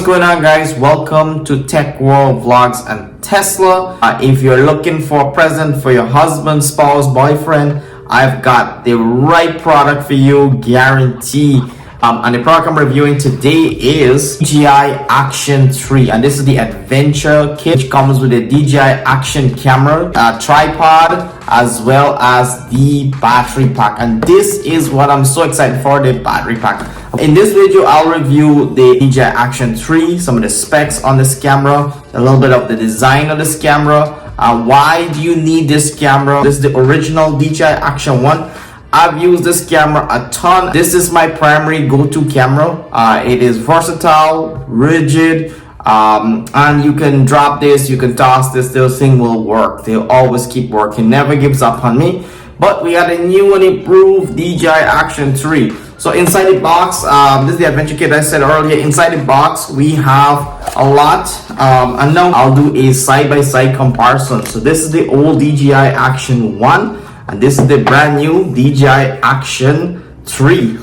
going on, guys? Welcome to Tech World Vlogs and Tesla. If you're looking for a present for your husband, spouse, boyfriend, I've got the right product for you, guarantee. And the product I'm reviewing today is DJI Action 3, and this is the adventure kit which comes with a DJI Action camera, tripod, as well as the battery pack. And this is what I'm so excited for, the battery pack. In this video, I'll review the DJI Action 3, some of the specs on this camera, a little bit of the design of this camera. Why do you need this camera? This is the original DJI Action 1. I've used this camera a ton. This is my primary go-to camera. It is versatile, rigid, and you can drop this, you can toss this thing will work. They'll always keep working, never gives up on me. But we got a new and improved DJI Action 3. So inside the box, this is the adventure kit I said earlier. Inside the box, we have a lot. And now I'll do a side-by-side comparison. So this is the old DJI Action 1. And this is the brand new DJI Action 3.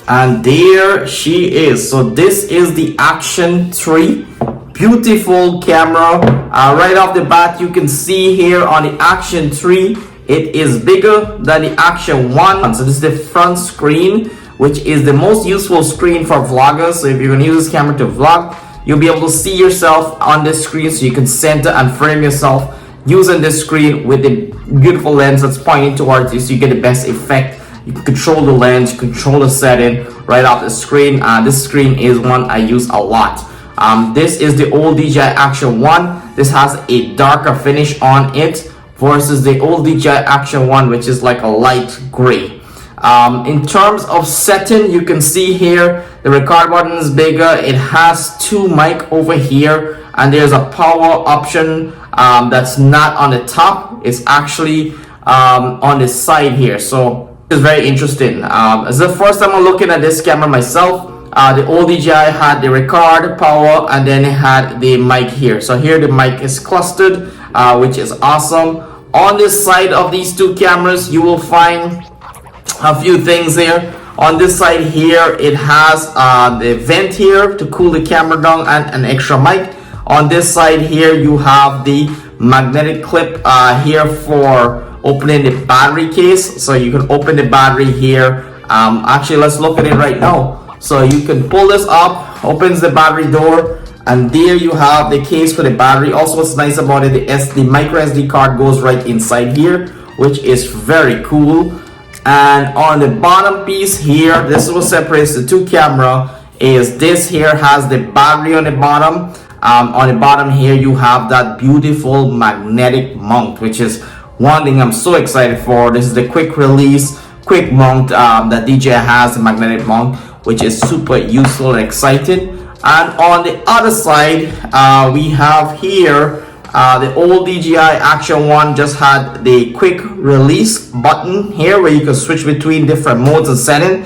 And there she is. So this is the Action 3. Beautiful camera. Right off the bat, you can see here on the Action 3, it is bigger than the Action 1. So this is the front screen, which is the most useful screen for vloggers. So if you're going to use this camera to vlog, you'll be able to see yourself on this screen, so you can center and frame yourself using this screen with the beautiful lens that's pointing towards you, so you get the best effect. You can control the lens, control the setting right off the screen. This screen is one I use a lot. This is the old DJI Action 1. This has a darker finish on it versus the old DJI Action 1, which is like a light gray. In terms of setting, you can see here the record button is bigger. It has two mic over here, and there's a power option that's not on the top. It's actually on the side here, so it's very interesting. It's the first time I'm looking at this camera myself. The old DJI had the record, power, and then it had the mic here. So here the mic is clustered, which is awesome. On this side of these two cameras, you will find a few things here. On this side here, it has the vent here to cool the camera down and an extra mic. On this side here, you have the magnetic clip here for opening the battery case. So you can open the battery here. Actually, let's look at it right now. So you can pull this up, opens the battery door, and there you have the case for the battery. Also, what's nice about it, the micro SD card goes right inside here, which is very cool. And on the bottom piece here, this is what separates the two camera, is this here has the battery on the bottom. On the bottom here, you have that beautiful magnetic mount, which is one thing I'm so excited for. This is the quick release, quick mount that DJI has, the magnetic mount, which is super useful and exciting. And on the other side, we have here the old DJI Action 1 just had the quick release button here, where you can switch between different modes and setting,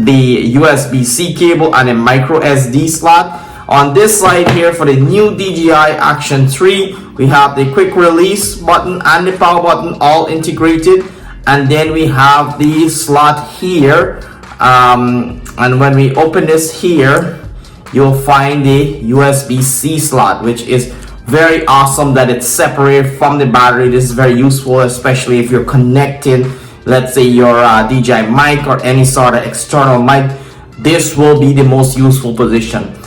the USB-C cable and a micro SD slot. On this side here for the new DJI Action 3, we have the quick release button and the power button all integrated. And then we have the slot here. And when we open this here, you'll find the USB-C slot, which is very awesome that it's separated from the battery. This is very useful, especially if you're connecting, let's say, your DJI mic or any sort of external mic. This will be the most useful position.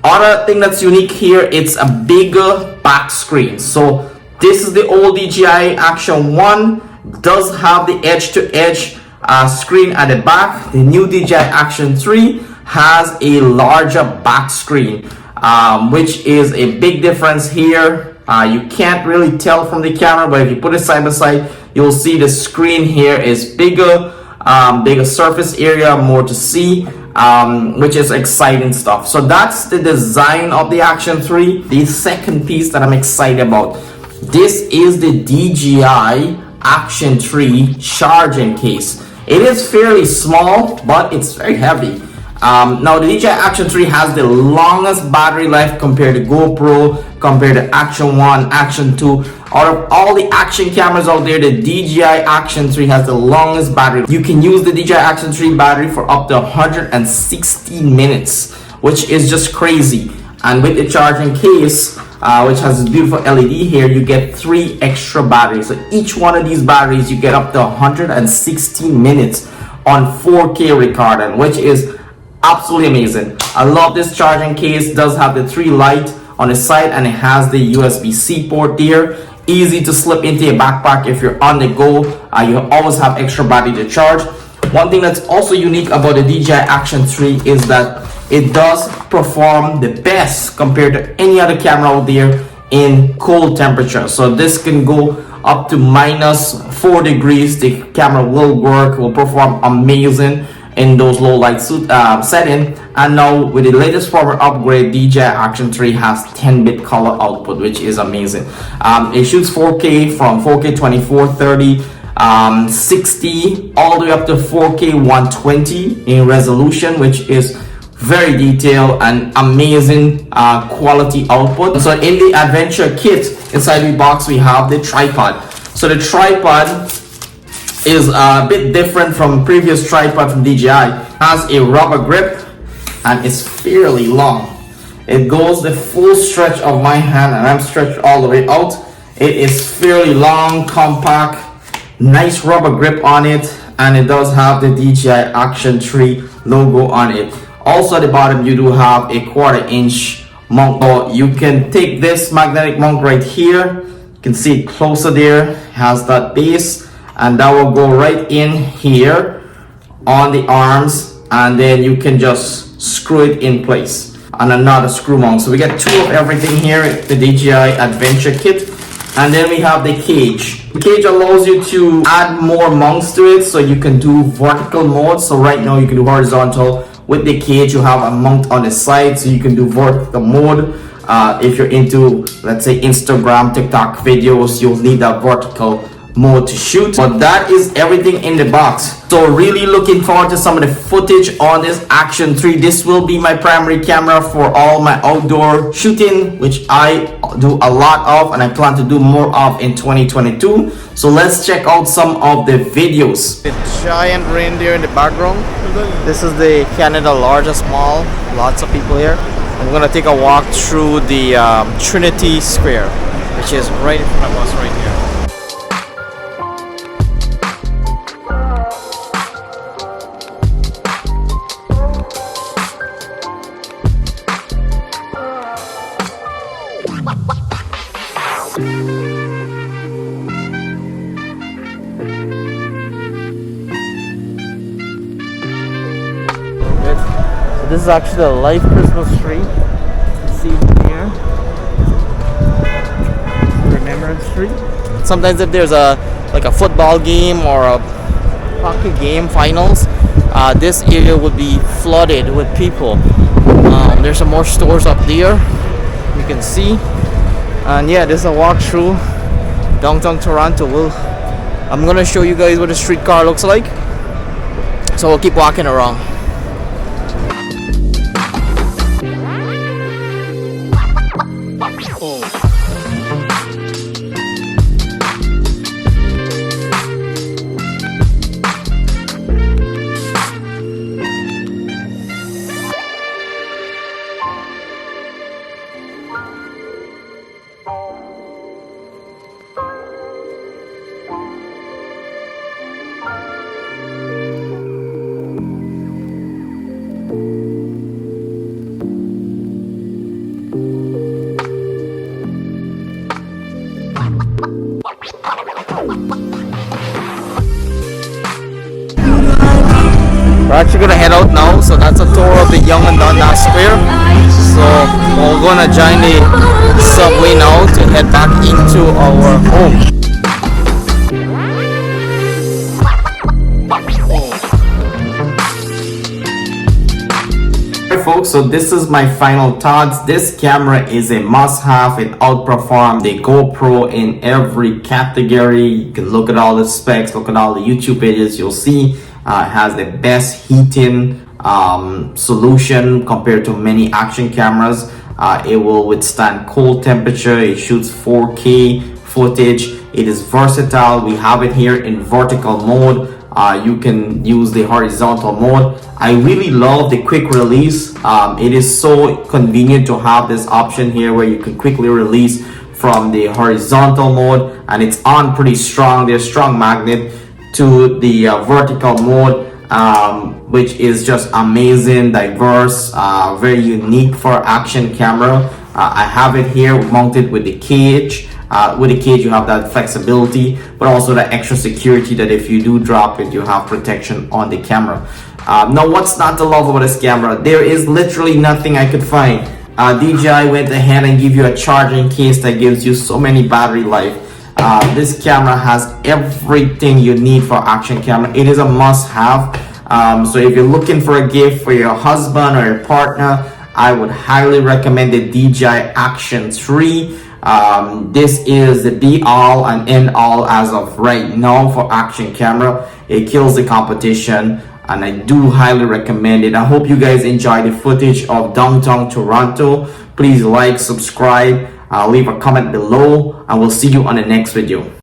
Other thing that's unique here, it's a bigger back screen. So this is the old DJI Action 1, does have the edge-to-edge screen at the back. The new DJI Action 3 has a larger back screen, which is a big difference here. You can't really tell from the camera, but if you put it side by side, you'll see the screen here is bigger, bigger surface area, more to see, which is exciting stuff. So that's the design of the Action 3. The second piece that I'm excited about, this is the DJI Action 3 charging case. It is fairly small, but it's very heavy. Now the DJI Action 3 has the longest battery life compared to GoPro, compared to Action 1, Action 2. Out of all the action cameras out there, the DJI Action 3 has the longest battery. You can use the DJI Action 3 battery for up to 116 minutes, which is just crazy. And with the charging case, which has this beautiful LED here, you get 3 extra batteries. So each one of these batteries, you get up to 116 minutes on 4K recording, which is absolutely amazing. I love this charging case. It does have the 3 light on the side, and it has the USB-C port there. Easy to slip into your backpack if you're on the go. You always have extra battery to charge. One thing that's also unique about the DJI Action 3 is that it does perform the best compared to any other camera out there in cold temperature. So this can go up to -4 degrees. The camera will work, will perform amazing in those low light setting. And now with the latest firmware upgrade, DJI Action 3 has 10-bit color output, which is amazing. It shoots 4K from 4K 24, 30, 60 all the way up to 4K 120 in resolution, which is very detailed and amazing quality output. So in the adventure kit inside the box, we have the tripod. So the tripod is a bit different from previous tripod from DJI. It has a rubber grip and it's fairly long. It goes the full stretch of my hand, and I'm stretched all the way out. It is fairly long, compact, nice rubber grip on it, and it does have the DJI Action 3 logo on it. Also at the bottom, you do have a 1/4-inch mount. So you can take this magnetic mount right here. You can see it closer there. It has that base, and that will go right in here on the arms, and then you can just screw it in place. And another screw mount. So we get 2 of everything here, the DJI Adventure Kit. And then we have the cage. The cage allows you to add more mounts to it, so you can do vertical mode. So right now you can do horizontal. With the cage, you have a mount on the side, so you can do vertical mode. If you're into, let's say, Instagram, TikTok videos, you'll need that vertical mode to shoot. But that is everything in the box. So really looking forward to some of the footage on this Action 3. This will be my primary camera for all my outdoor shooting, which I do a lot of and I plan to do more of in 2022. So let's check out some of the videos. The giant reindeer in the background. This is the Canada largest mall. Lots of people here. I'm gonna take a walk through the Trinity Square, which is right in front of us right here. So this is actually a live Christmas tree. See here, remembrance tree. Sometimes if there's a football game or a hockey game finals, this area would be flooded with people. There's some more stores up there you can see, and yeah, this is a walk through downtown Toronto. I'm gonna show you guys what a streetcar looks like, so we'll keep walking around. We're actually gonna head out now, so that's a tour of the Yonge and Dundas Square. So we're gonna join the subway now to head back into our home. Alright folks, so this is my final thoughts. This camera is a must-have. It outperformed the GoPro in every category. You can look at all the specs, look at all the YouTube videos, you'll see it has the best heating solution compared to many action cameras. It will withstand cold temperature. It shoots 4K footage. It is versatile. We have it here in vertical mode. you can use the horizontal mode. I really love the quick release. It is so convenient to have this option here where you can quickly release from the horizontal mode, and it's on pretty strong. There's strong magnet to the vertical mode, which is just amazing, diverse, very unique for action camera. I have it here mounted with the cage. With the cage you have that flexibility, but also the extra security that if you do drop it, you have protection on the camera. Now, what's not to love about this camera? There is literally nothing I could find. DJI went ahead and give you a charging case that gives you so many battery life. This camera has everything you need for action camera. It is a must-have. So if you're looking for a gift for your husband or your partner, I would highly recommend the DJI Action 3. This is the be all and end all as of right now for action camera. It kills the competition, and I do highly recommend it. I hope you guys enjoy the footage of downtown Toronto. Please like, subscribe, leave a comment below, and we'll see you on the next video.